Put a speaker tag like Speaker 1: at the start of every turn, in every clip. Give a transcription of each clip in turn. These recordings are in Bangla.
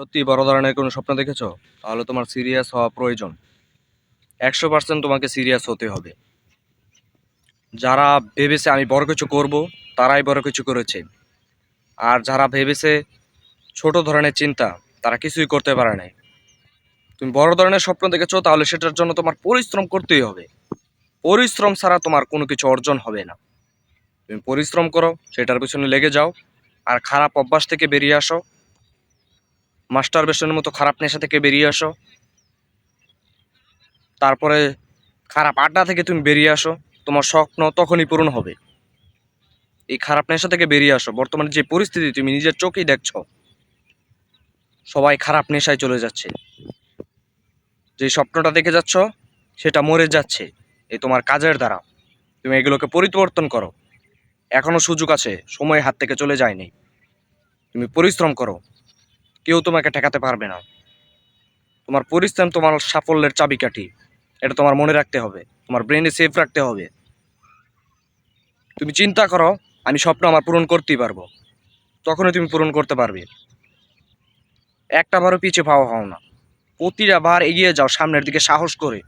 Speaker 1: সত্যি বড় ধরনের কোনো স্বপ্ন দেখেছো? তাহলে তোমার সিরিয়াস হওয়া প্রয়োজন। 100% তোমাকে সিরিয়াস হতে হবে। যারা ভেবেছে আমি বড় কিছু করব, তারাই বড় কিছু করেছে। আর যারা ভেবেছে ছোট ধরনের চিন্তা, তারা কিছুই করতে পারে নাই। তুমি বড় ধরনের স্বপ্ন দেখেছো, তাহলে সেটার জন্য তোমার পরিশ্রম করতেই হবে। পরিশ্রম ছাড়া তোমার কোনো কিছু অর্জন হবে না। তুমি পরিশ্রম করো, সেটার পিছনে লেগে যাও, আর খারাপ অভ্যাস থেকে বেরিয়ে আসো। মাস্টারবেশনের মতো খারাপ নেশা থেকে বেরিয়ে আসো। তারপরে খারাপ আড্ডা থেকে তুমি বেরিয়ে আসো। তোমার স্বপ্ন তখনই পূরণ হবে। এই খারাপ নেশা থেকে বেরিয়ে আসো। বর্তমানে যে পরিস্থিতি তুমি নিজের চোখেই দেখছো, সবাই খারাপ নেশায় চলে যাচ্ছে। যে স্বপ্নটা দেখে যাচ্ছ, সেটা মরে যাচ্ছে এই তোমার কাজের দ্বারা। তুমি এগুলোকে পরিবর্তন করো। এখনো সুযোগ আছে, সময় হাত থেকে চলে যায়নি। তুমি পরিশ্রম করো, কেউ তোমাকে ঠেকাতে পারবে না। তোমার পরিশ্রম তোমার সাফল্যের চাবিকাঠি। এটা তোমার মনে রাখতে হবে, তোমার ব্রেনে সেভ রাখতে হবে। তুমি চিন্তা করো, আমি স্বপ্ন আমার পূরণ করতেই পারবো। তখনই তুমি পূরণ করতে পারবে। একটা বারও পিছিয়ে পাওয়া হও না। প্রতিটা বার এগিয়ে যাও সামনের দিকে সাহস করে।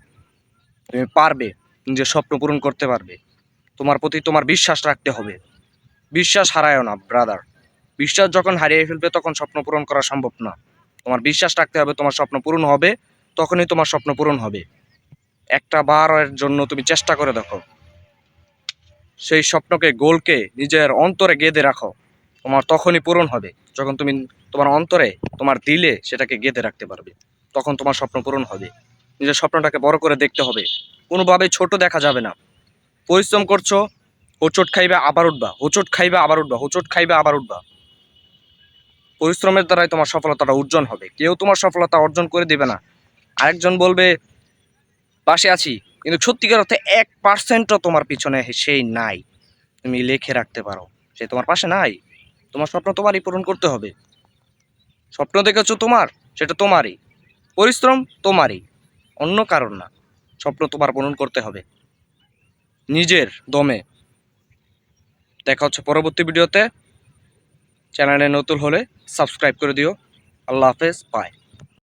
Speaker 1: তুমি পারবে, নিজের স্বপ্ন পূরণ করতে পারবে। তোমার প্রতি তোমার বিশ্বাস রাখতে হবে। বিশ্বাস হারায়ও না ব্রাদার। বিশ্বাস যখন হারিয়ে ফেলবে, তখন স্বপ্ন পূরণ করা সম্ভব না। তোমার বিশ্বাস রাখতে হবে, তোমার স্বপ্ন পূরণ হবে। তখনই তোমার স্বপ্ন পূরণ হবে। একটা বারের জন্য তুমি চেষ্টা করে দেখো। সেই স্বপ্নকে, গোলকে নিজের অন্তরে গেঁথে রাখো। তোমার তখনই পূরণ হবে যখন তুমি তোমার অন্তরে, তোমার দিলে সেটাকে গেঁথে রাখতে পারবে। তখন তোমার স্বপ্ন পূরণ হবে। নিজের স্বপ্নটাকে বড় করে দেখতে হবে, কোনোভাবেই ছোট দেখা যাবে না। পরিশ্রম করছো, হোঁচট খাইবে আবার উঠবা, হোঁচট খাইবে আবার উঠবা, হোঁচট খাইবে আবার উঠবা। পরিশ্রমের দ্বারাই তোমার সফলতাটা অর্জন হবে। কেউ তোমার সফলতা অর্জন করে দিবে না। আরেকজন বলবে পাশে আছি, কিন্তু সত্যিকার অর্থে 1%ও তোমার পিছনে সেই নাই। তুমি লিখে রাখতে পারো, সে তোমার পাশে নাই। তোমার স্বপ্ন তোমারই পূরণ করতে হবে। স্বপ্ন দেখেছো তোমার, সেটা তোমারই। পরিশ্রম তোমারই, অন্য কারণ না। স্বপ্ন তোমার পূরণ করতে হবে নিজের দমে। দেখা হচ্ছে পরবর্তী ভিডিওতে। চ্যানেলে নতুন হলে সাবস্ক্রাইব করে দিও। আল্লাহ হাফেজ, বাই।